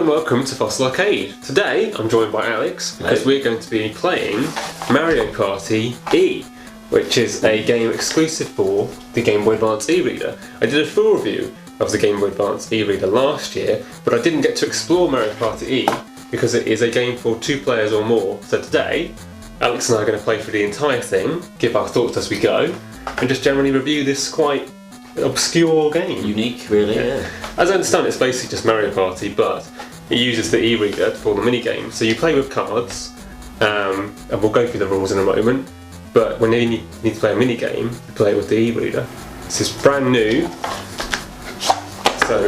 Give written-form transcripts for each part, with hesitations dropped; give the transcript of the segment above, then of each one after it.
and welcome to Fossil Arcade. Today I'm joined by Alex because we're going to be playing Mario Party E, which is a game exclusive for the Game Boy Advance E-Reader. I did a full review of the Game Boy Advance E-Reader last year, but I didn't get to explore Mario Party E because it is a game for 2 players or more. So today, Alex and I are going to play through the entire thing, give our thoughts as we go, and just generally review this quite obscure game. Unique, really, yeah. As I understand, it's basically just Mario Party, but it uses the e-reader for the mini-game. So you play with cards, and we'll go through the rules in a moment, but when you need to play a mini-game, you play with the e-reader. This is brand new, so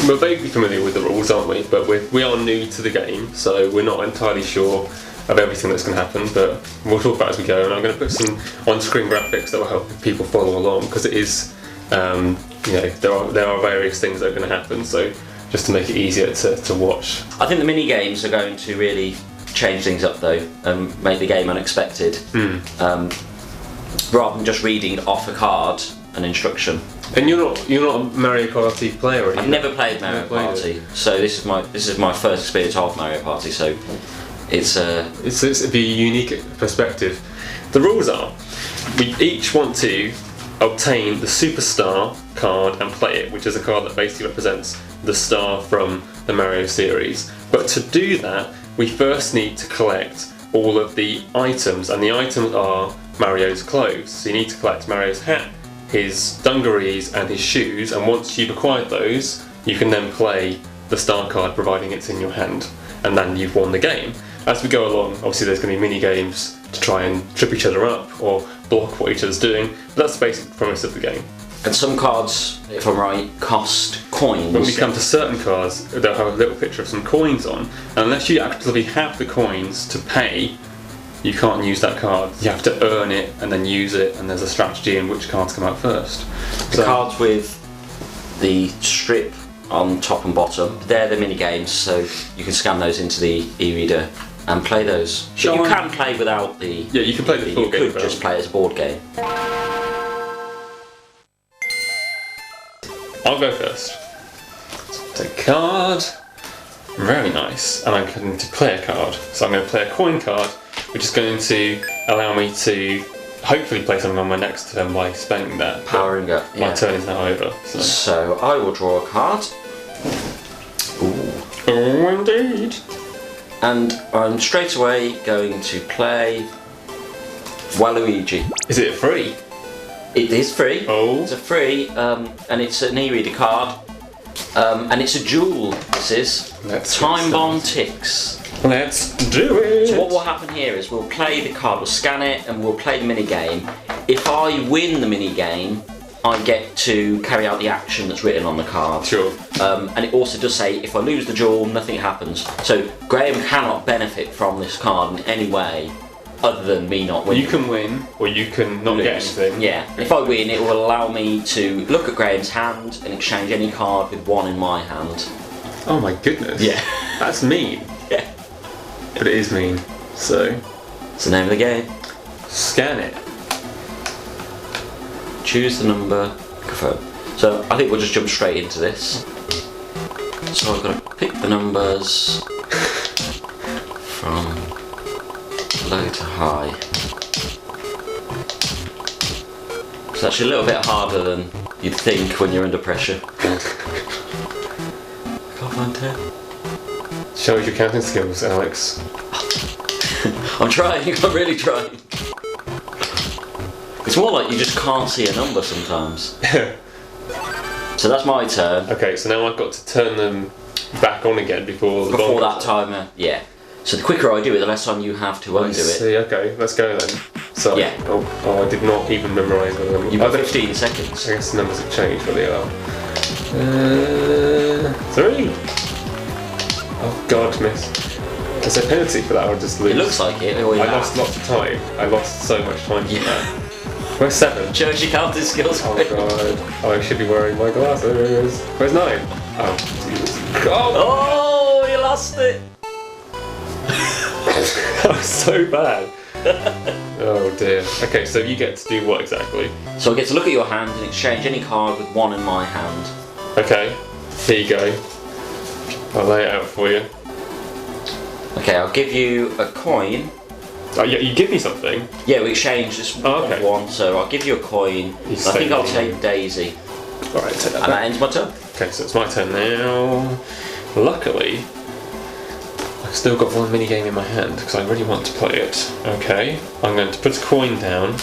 we're vaguely familiar with the rules, aren't we? But we are new to the game, so we're not entirely sure of everything that's going to happen, but we'll talk about it as we go, and I'm going to put some on-screen graphics that will help people follow along, because it is, you know, there are various things that are going to happen, so just to make it easier to watch. I think the mini games are going to really change things up though, and make the game unexpected, rather than just reading off a card an instruction. And you're not a Mario Party player, are you? I've never played Mario Party, so this is my first experience of Mario Party, so it's a unique perspective. The rules are, we each want to obtain the Superstar card and play it, which is a card that basically represents the star from the Mario series. But to do that, we first need to collect all of the items, and the items are Mario's clothes. So you need to collect Mario's hat, his dungarees and his shoes, and once you've acquired those, you can then play the star card, providing it's in your hand, and then you've won the game. As we go along, obviously there's going to be mini games to try and trip each other up or block what each other's doing, but that's the basic premise of the game. And some cards, if I'm right, cost coins. When we come to certain cards, they'll have a little picture of some coins on, and unless you actually have the coins to pay, you can't use that card. You have to earn it and then use it, and there's a strategy in which cards come out first. The cards with the strip on top and bottom, they're the mini games, so you can scan those into the e-reader and play those. You can play without the... Yeah, you can play the full game. You could just play as a board game. I'll go first. Take a card. Very nice. And I'm going to play a card. So I'm going to play a coin card, which is going to allow me to hopefully play something on my next turn by spending that. Powering up. Yeah. My turn is now over. So I will draw a card. Ooh. Oh, indeed. And I'm straight away going to play Waluigi. Is it free? It is free. Oh. It's a free, and it's an e-reader card. And it's a duel, this is. Time Bomb Ticks. Let's do it! So what will happen here is we'll play the card, we'll scan it, and we'll play the mini game. If I win the mini game, I get to carry out the action that's written on the card. Sure. And it also does say, if I lose the duel, nothing happens. So Graeme cannot benefit from this card in any way, other than me not winning. You can win, or you can not get anything. Yeah. And if I win, it will allow me to look at Graeme's hand and exchange any card with one in my hand. Oh my goodness. Yeah. That's mean. Yeah. But it is mean. So, it's the name of the game. Scan it. Choose the number, confirm. So I think we'll just jump straight into this. So I've got to pick the numbers from low to high. It's actually a little bit harder than you'd think when you're under pressure. Can't find 10. Shows your counting skills, Alex. I'm trying, I'm really trying. It's more like you just can't see a number sometimes. So that's my turn. Okay, so now I've got to turn them back on again before that timer. Yeah. So the quicker I do it, the less time you have to undo it. See, okay, let's go then. So, yeah. Oh, I did not even memorise them. You've got 15 seconds. I guess the numbers have changed, but they are. 3. Oh God, miss. There's a penalty for that, I'll just lose. It looks like it. I lost lots of time. I lost so much time from that. Where's 7? Shows your counting skills. Oh God. Oh, I should be wearing my glasses. Where's 9? Oh, Jesus. Oh, you lost it. That was so bad. Oh dear. Okay, so you get to do what exactly? So I get to look at your hand and exchange any card with one in my hand. Okay, here you go. I'll lay it out for you. Okay, I'll give you a coin. Oh, yeah, you give me something? Yeah, we exchanged this one, so I'll give you a coin. I think I'll take Daisy. Alright, take that. And that ends my turn. Okay, so it's my turn now. Luckily, I've still got one mini game in my hand because I really want to play it. Okay, I'm going to put a coin down.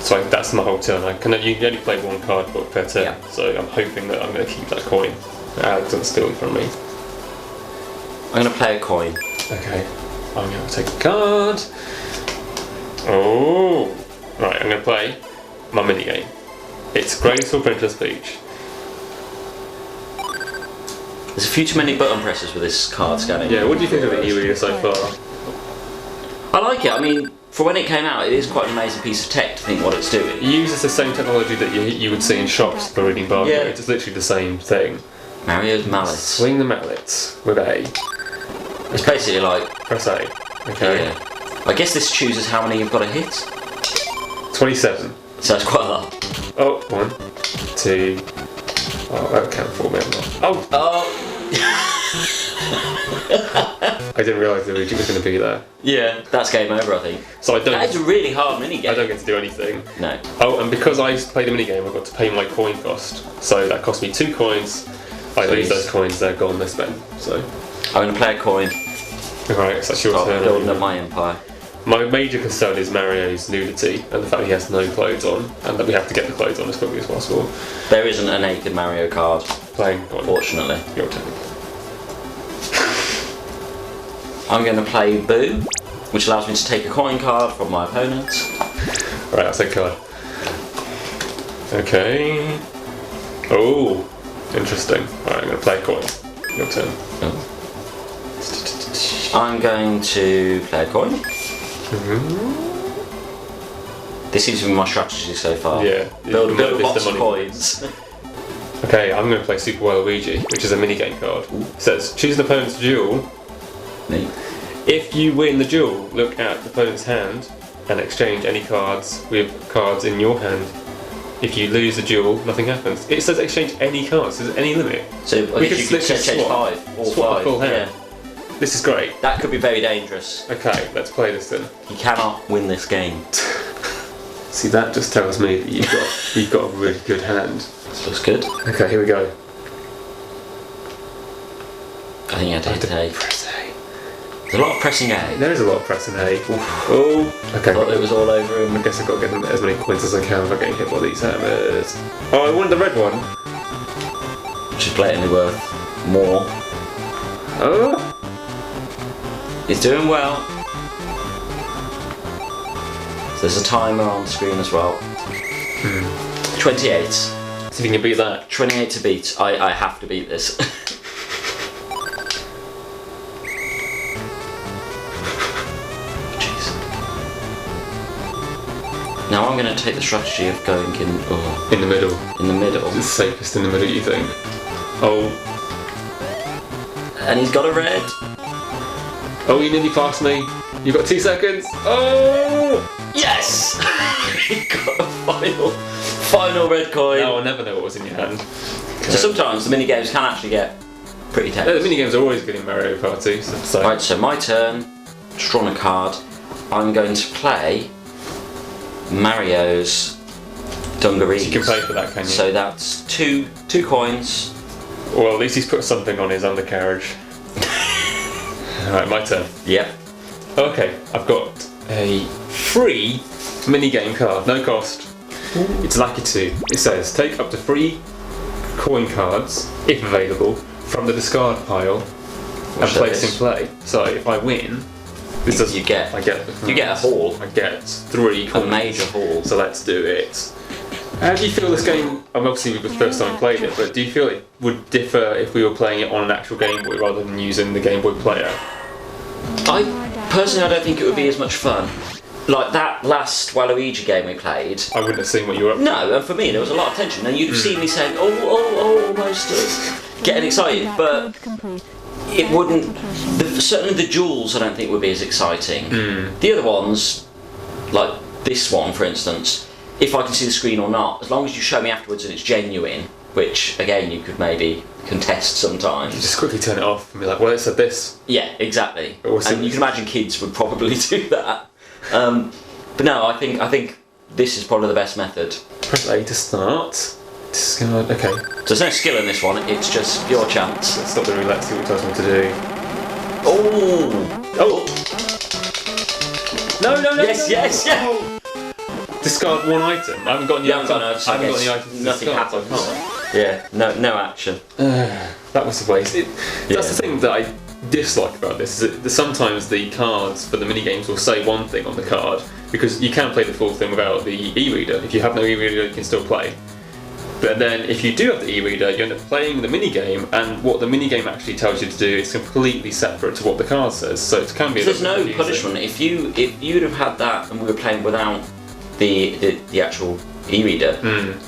So that's my whole turn. You can only play one card per turn. Yeah. So I'm hoping that I'm going to keep that coin. Alex doesn't steal it from me. I'm going to play a coin. Okay, I'm going to take a card. Oh, right. I'm going to play my mini game. It's Graceful Princess Peach. There's a few too many button presses with this card scanning. Yeah, what do you think of the E-Reader so far? I like it. I mean, for when it came out, it is quite an amazing piece of tech to think what it's doing. It uses the same technology that you would see in shops for reading barcodes. Yeah. It's literally the same thing. Mario's mallet. Swing the mallets with A. It's basically like... Press A. Okay. Yeah. I guess this chooses how many you've got to hit. 27. So that's quite a lot. Oh, 1, 2... Oh, that can't fool me, I'm not. Oh! Oh! I didn't realise the Luigi was going to be there. Yeah, that's game over, I think. So I don't... That is a really hard minigame. I don't get to do anything. No. Oh, and because I played a minigame, I got to pay my coin cost. So that cost me 2 coins. I lose those coins, they're gone, they're spent. So... I'm going to play a coin. Alright, so that's your Start turn. building up my empire. My major concern is Mario's nudity and the fact he has no clothes on, and that we have to get the clothes on as quickly as possible. There isn't a naked Mario card, Playing coin. fortunately. Your turn. I'm going to play Boo, which allows me to take a coin card from my opponent. Alright, I'll take a card. Okay. Oh, interesting. Alright, I'm going to play a coin. Your turn. Oh. I'm going to play a coin. This seems to be my strategy so far. Yeah. Build lots of money. coins. Okay, I'm going to play Super Waluigi, which is a minigame card. It says, choose an opponent's duel. Me. If you win the duel, look at the opponent's hand and exchange any cards with cards in your hand. If you lose the duel, nothing happens. It says exchange any cards. There's any limit. So We I guess could you could literally change swap. 5. All Swap a 5. full hand. Yeah. This is great. That could be very dangerous. Okay, let's play this then. You cannot win this game. See, that just tells me that you've got a really good hand. This looks good. Okay, here we go. I think you had to hit A. Press A. There's a lot of pressing A. There is a lot of pressing A. Oh, okay. I thought it was all over him. I guess I've got to get as many coins as I can without getting hit by these hammers. Oh, I wanted the red one. Which is blatantly worth more. Oh. He's doing well. So there's a timer on the screen as well. 28. See if you can beat that. 28 to beat. I have to beat this. Jeez. Now I'm going to take the strategy of going in In the middle. in the middle. It's safest in the middle, you think? Oh. And he's got a red. Oh, you nearly passed me. You've got 2 seconds. Oh! Yes! He got a final red coin. Now I'll never know what was in your hand. So sometimes the mini games can actually get pretty tense. The minigames are always good in Mario Party. So. Right, so my turn. Just drawn a card. I'm going to play Mario's Dungarees. You can pay for that, can you? So that's two coins. Well, at least he's put something on his undercarriage. Alright, my turn. Yep. Okay, I've got a free minigame card, no cost. It's lucky 2. It says, take up to 3 coin cards, if available, from the discard pile and place in play. So if I win, this does you get I get a haul. I get 3 coins. A major haul. So let's do it. How do you feel this game? Obviously, it was the first time I played it, but do you feel it would differ if we were playing it on an actual Game Boy rather than using the Game Boy player? I don't think it would be as much fun. Like that last Waluigi game we played. I wouldn't have seen what you were up to. No, and for me there was a lot of tension, and you'd have seen me saying, oh, almost getting excited, but it wouldn't. Certainly the duels I don't think would be as exciting. The other ones, like this one for instance, if I can see the screen or not, as long as you show me afterwards and it's genuine, which again you could maybe contest sometimes. You just quickly turn it off and be like, well, it said this. Yeah, exactly. Or And you can imagine kids would probably do that. But no, I think this is probably the best method. Press A to start. Discard. Okay. So there's no skill in this one, it's just pure chance. Let's stop the roulette, see what it tells me to do. Oh! Oh! No, no, no! Yes, no, yes, no. yeah! Oh. Discard one item. I haven't got any items. I I haven't got any items to nothing discard, so I happens. can't. Yeah, no action. That was a waste. That's the thing that I dislike about this, is that sometimes the cards for the mini-games will say one thing on the card, because you can play the full thing without the e-reader. If you have no e-reader, you can still play. But then if you do have the e-reader, you end up playing the mini-game, and what the mini-game actually tells you to do is completely separate to what the card says, so it can be a There's little no bit punishment. If you'd have had that and we were playing without the actual e-reader,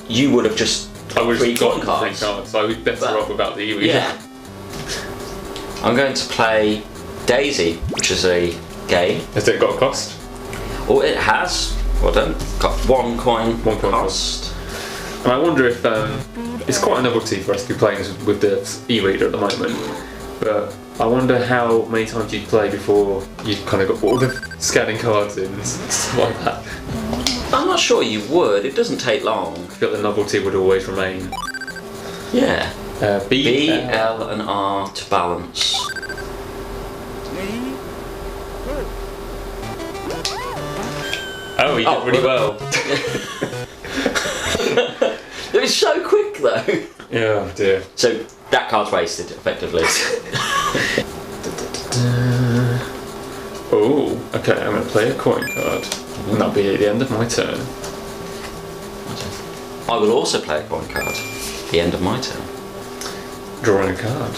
you would have just I would three have got coin three cards. cards, so I would be better off without the e-reader. Yeah. I'm going to play Daisy, which is a game. Has it got a cost? Oh, it has. Well done. Got one coin One coin cost. And I wonder if it's quite a novelty for us to be playing this with the e-reader at the moment, but I wonder how many times you'd play before you kind of got all the scanning cards in and stuff like that. I'm not sure you would. It doesn't take long. I feel the novelty would always remain. Yeah. B, L and R to balance. Oh, you did really well. It was so quick though. Yeah, oh dear. So that card's wasted, effectively. Oh, okay, I'm going to play a coin card. And that'll be at the end of my turn. I will also play a coin card at the end of my turn. Drawing a card.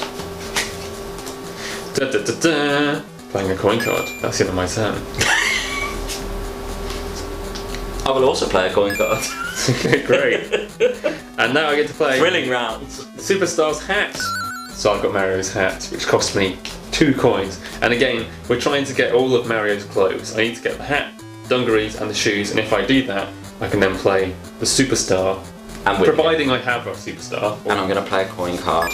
Da, da, da, da. Playing a coin card. That's the end of my turn. I will also play a coin card. Okay, great. And now I get to play Thrilling rounds. Superstar's hat. So I've got Mario's hat, which cost me 2 coins. And again, we're trying to get all of Mario's clothes. I need to get the hat, dungarees, and the shoes. And if I do that, I can then play the Superstar. And providing I have a Superstar. And I'm going to play a coin card.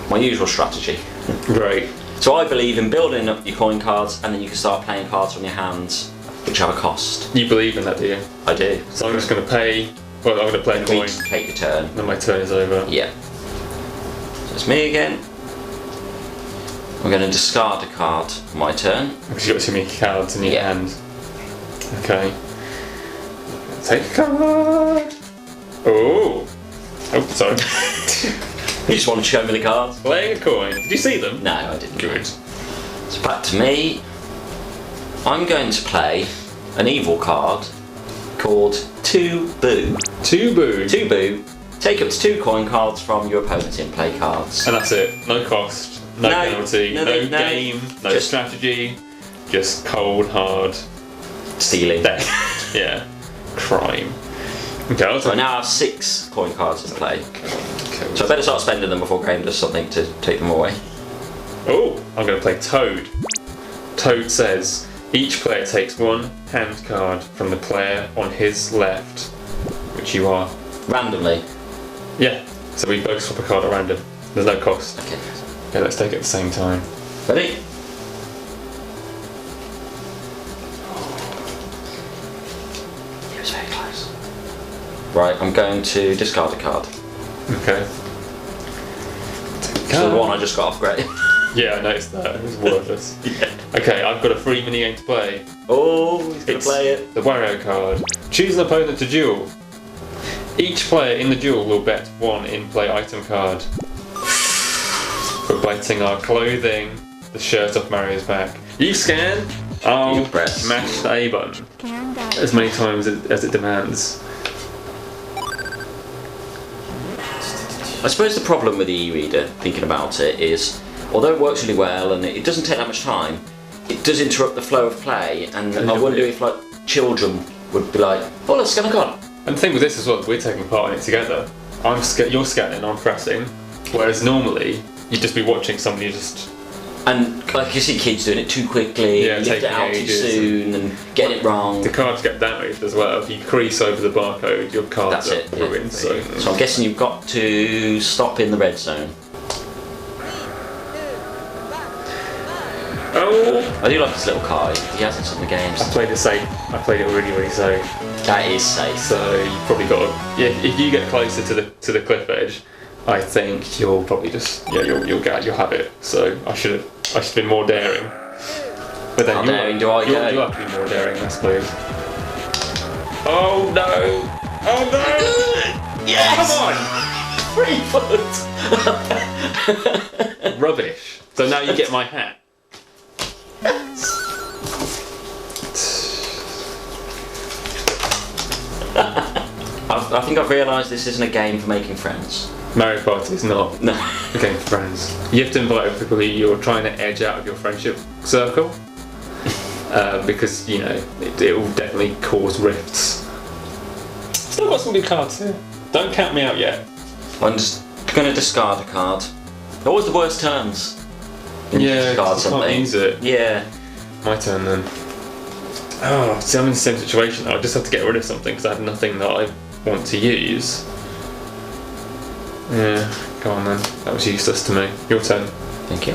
My usual strategy. Great. So I believe in building up your coin cards, and then you can start playing cards from your hands, which have a cost. You believe in that, do you? I do. So I'm just going to pay. Well, I'm going to play a coin. Take your turn. Then my turn is over. Yeah. So it's me again. I'm going to discard a card for my turn. Because you've got too many cards in your hand. Okay. Take a card. Oh. Oh, sorry. You just want to show me the cards? Playing a coin. Did you see them? No, I didn't. Good. So back to me. I'm going to play an evil card called Two Boo. Two Boo. Two Boo. Take up to 2 coin cards from your opponent's in-play cards. And that's it. No cost, no penalty, no game, no just strategy. Just cold, hard stealing. theft. Yeah. Crime. Okay, I'll So I now have 6 coin cards to play. Okay, So I better start spending them before Graeme does something to take them away. oh, I'm going to play Toad. Toad says, each player takes 1 hand card from the player on his left, which you are. Randomly. Yeah, so we both swap a card at random. There's no cost. Okay. Okay, let's take it at the same time. Ready? It was very close. Right, I'm going to discard a card. Okay. So the one I just got off Graeme. Yeah, I noticed that. It was worthless. Yeah. Okay, I've got a free mini game to play. Oh, he's going to It's play it. the Wario card. Choose an opponent to duel. Each player in the duel will bet 1 in-play item card. We're betting our clothing, the shirt off Mario's back. You scan, I'll You press. mash the A button as many times as it demands. I suppose the problem with the e-reader, thinking about it, is although it works really well and it doesn't take that much time, it does interrupt the flow of play, and I wonder if like children would be like, oh, let's scan a card. And the thing with this as well, we're taking part in it together. You're scanning, I'm pressing, whereas normally you'd just be watching somebody just And like you see kids doing it too quickly, Yeah, lift it taking out too ages soon and getting it wrong. The cards get damaged as well. If you crease over the barcode, your cards That's are it. ruined. Yeah. So So I'm guessing you've got to stop in the red zone. oh, I do like this little card. He has it in the games. I played it safe. I played it really safe. That is safe. So you probably got to, yeah. If you get closer to the cliff edge, I think you'll probably just you'll have it. So I should have been more daring. But then How daring do I you go? have to be more daring, I suppose. Oh no! Oh no! Yes! Come on! 3 foot! Rubbish. So now you get my hat. I think I've realised this isn't a game for making friends. Mario Party is not No. a game for friends. You have to invite people who you're trying to edge out of your friendship circle. Because, you know, it will definitely cause rifts. Still got some good cards here. Don't count me out yet. I'm just going to discard a card. Always the worst turns. When you Yeah, discard I can't use it. Yeah. My turn then. Oh, see, I'm in the same situation now. I just have to get rid of something because I have nothing that I want to use. Yeah, go on then. That was useless to me. Your turn. Thank you.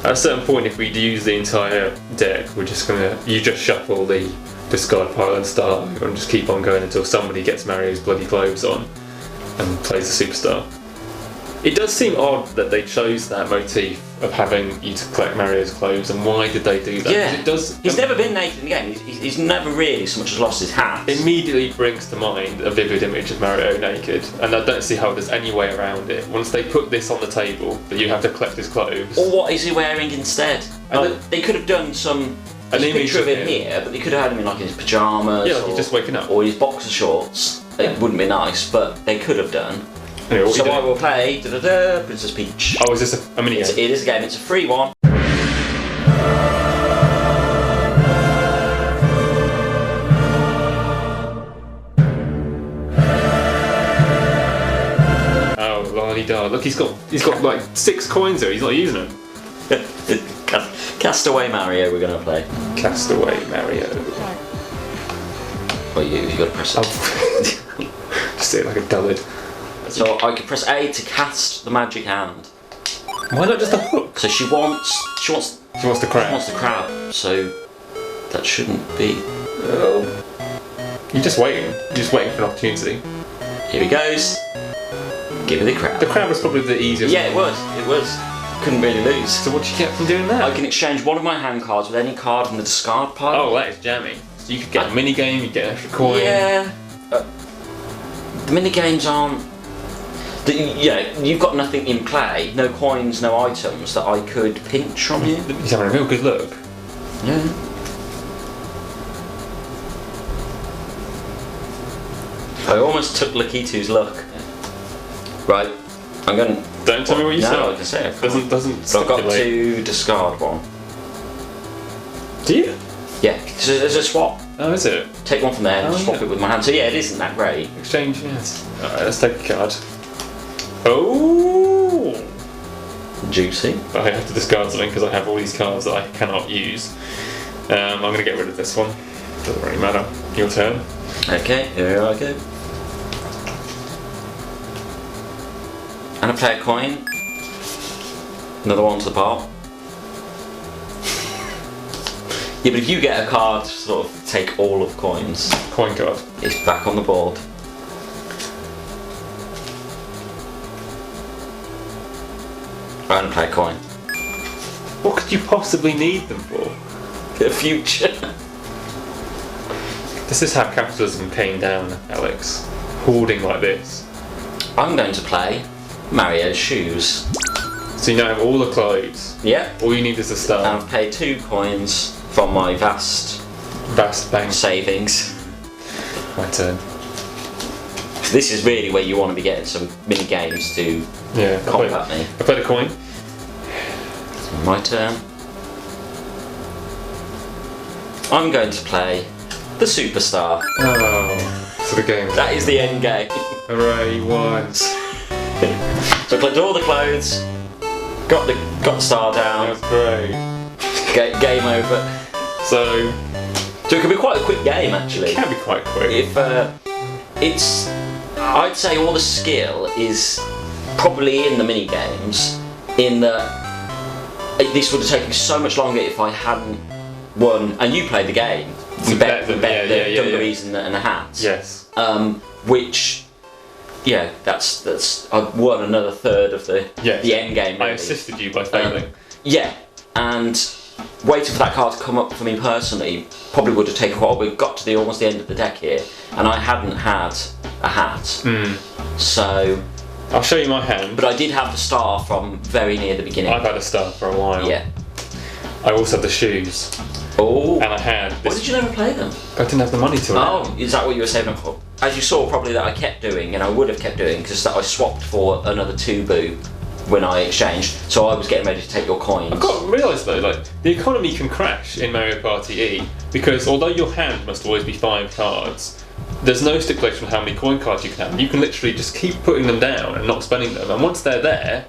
At a certain point, if we use the entire deck, we're just gonna. You just shuffle the discard pile and start over and just keep on going until somebody gets Mario's bloody clothes on and plays the superstar. It does seem odd that they chose that motif of having you to collect Mario's clothes, and why did they do that? 'Cause Yeah. it does. He's never been naked in the game. He's never really so much as lost his hat. Immediately brings to mind a vivid image of Mario naked, and I don't see how there's any way around it. Once they put this on the table, that you have to collect his clothes. Or what is he wearing instead? And Like, they could have done some. There's a image picture of of him him. here, but they could have had him in like his pyjamas. Yeah, like or, he's just waking up. Or his boxer shorts. It wouldn't be nice, but they could have done. Anyway, what So are you I doing? will play Princess Peach. Oh, is this a mini game? It is a game. It's a free one. Oh, la-di-da. Look, he's got like 6 coins there. He's not using them. Castaway Mario. We're gonna play. Castaway Mario. Well, you got to press it. Oh. Just say it like a dullard. So I can press A to cast the magic hand. Why not just a hook? So she wants She wants the crab. the crab. So that shouldn't be. Oh. You're just waiting. You're just waiting for an opportunity. Here he goes. Give me the crab. The crab was probably the easiest. Yeah, it was. It was. Couldn't really lose. So what do you get from doing that? I can exchange one of my hand cards with any card in the discard pile. Oh, that is jammy. So you could get a mini game. You get an extra coin. Yeah. The mini games aren't. You've got nothing in play, no coins, no items that I could pinch from you. He's having a real good look. Yeah. I almost took Lakitu's luck. Right, I'm going. Don't tell me what you said. No, I can say it. Doesn't. So I've got stipulate. to discard one. Do you? Yeah, so there's a swap. Oh, is it? Take one from there and Oh, swap yeah. it with my hand. So yeah, it isn't that great. Exchange, yes. Alright, let's take a card. Oh! Juicy. I have to discard something because I have all these cards that I cannot use. I'm going to get rid of this one. Doesn't really matter. Your turn. Okay, here I go. And I play a coin. Another one to the pile. Yeah, but if you get a card to sort of take all of coins, Coin card. it's back on the board. I'm gonna play a coin. What could you possibly need them for? The future. This is how capitalism came down, Alex. Hoarding like this. I'm going to play Mario's shoes. So you now have all the clothes. Yep. All you need is a And star. I've paid 2 coins from my vast Vast bank. savings. My turn. This is really where you want to be getting some mini games to Yeah. combat me. I played a coin. My turn. I'm going to play the Superstar. Oh. So the game. That is the end game. Hooray, you won. So I collect all the clothes, Got the star That down. was great. Game over. So So it can be quite a quick game actually. it can be quite quick. If I'd say all the skill is probably in the mini games. In that this would have taken so much longer if I hadn't won. And you played the game. We bet the dungarees and the hats. Yes. Which, yeah, that's I've won another third of the end game. Really. I assisted you by failing. Yeah, and waiting for that card to come up for me personally probably would have taken a while. We got to almost the end of the deck here, and I hadn't had a hat. So I'll show you my hand. but I did have the star from very near the beginning. I've had a star for a while. Yeah. I also had the shoes, Oh. and I had Why this. did you never play them? I didn't have the money to. Oh, is that what you were saving up for? As you saw, probably that I kept doing, and I would have kept doing, because I swapped for another 2 boo when I exchanged. So I was getting ready to take your coins. I've got to realise though, like the economy can crash in Mario Party E because although your hand must always be 5 cards, there's no stipulation on how many coin cards you can have. You can literally just keep putting them down and not spending them. And once they're there,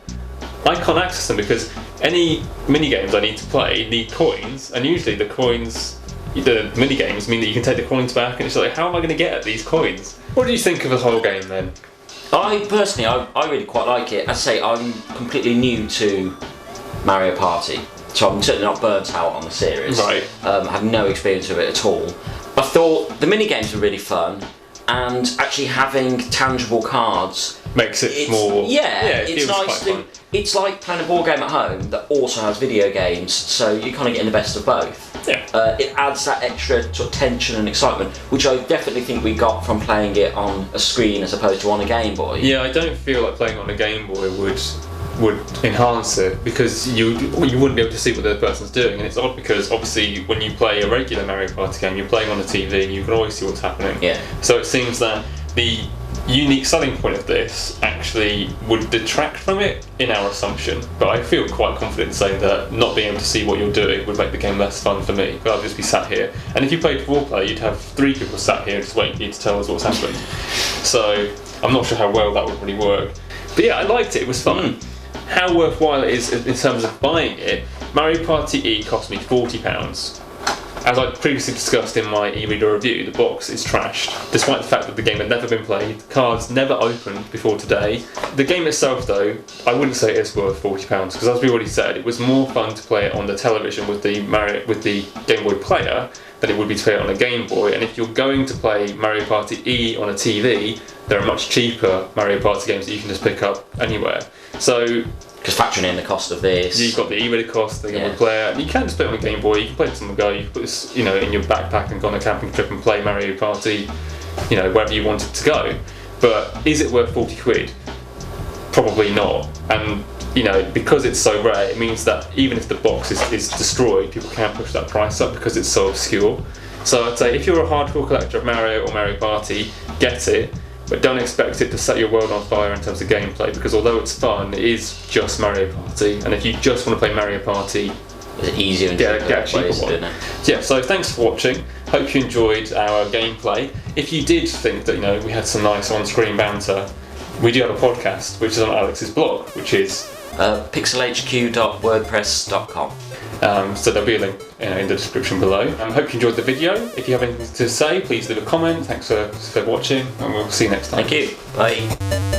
I can't access them because any mini games I need to play need coins, and usually the coins, the mini games mean that you can take the coins back, and it's like, how am I going to get at these coins? What do you think of the whole game then? I personally, I really quite like it. I say I'm completely new to Mario Party, so I'm certainly not burnt out on the series. Right. I have no experience of it at all. I thought the mini games were really fun, and actually having tangible cards Makes it more. it's feels nice quite to. fun. It's like playing a board game at home that also has video games, so you kind of get the best of both. Yeah. It adds that extra sort of tension and excitement, which I definitely think we got from playing it on a screen as opposed to on a Game Boy. Yeah, I don't feel like playing on a Game Boy would enhance it because you wouldn't be able to see what the other person's doing, and it's odd because obviously when you play a regular Mario Party game, you're playing on the TV and you can always see what's happening. Yeah. So it seems that the unique selling point of this actually would detract from it in our assumption, but I feel quite confident in saying that not being able to see what you're doing would make the game less fun for me. But I'll just be sat here, and if you played 4-player, you'd have 3 people sat here just waiting for you to tell us what's happened. So I'm not sure how well that would really work. But yeah, I liked it. It was fun. How worthwhile it is in terms of buying it, Mario Party E cost me £40. As I previously discussed in my e-reader review, the box is trashed, despite the fact that the game had never been played, the cards never opened before today. The game itself though, I wouldn't say it's worth £40, because as we already said, it was more fun to play it on the television with the Game Boy player than it would be to play it on a Game Boy, and if you're going to play Mario Party E on a TV, there are much cheaper Mario Party games that you can just pick up anywhere. So Because factoring in the cost of this. you've got the e-reader cost, the Game Boy player, and you can just play it on a Game Boy, you can play this on the go, you can put this, in your backpack and go on a camping trip and play Mario Party, wherever you want it to go. But is it worth 40 quid? Probably not. And because it's so rare, it means that even if the box is destroyed, people can push that price up because it's so obscure. So I'd say if you're a hardcore collector of Mario or Mario Party, get it, but don't expect it to set your world on fire in terms of gameplay, because although it's fun, it is just Mario Party, and if you just want to play Mario Party, it's easier and get a cheaper ways, one. isn't it? Yeah, so thanks for watching. Hope you enjoyed our gameplay. If you did think that we had some nice on-screen banter, we do have a podcast which is on Alex's blog, which is pixelhq.wordpress.com. so there'll be a link in the description below. Hope you enjoyed the video. If you have anything to say, please leave a comment. Thanks for watching, and we'll see you next time. Thank you. Bye.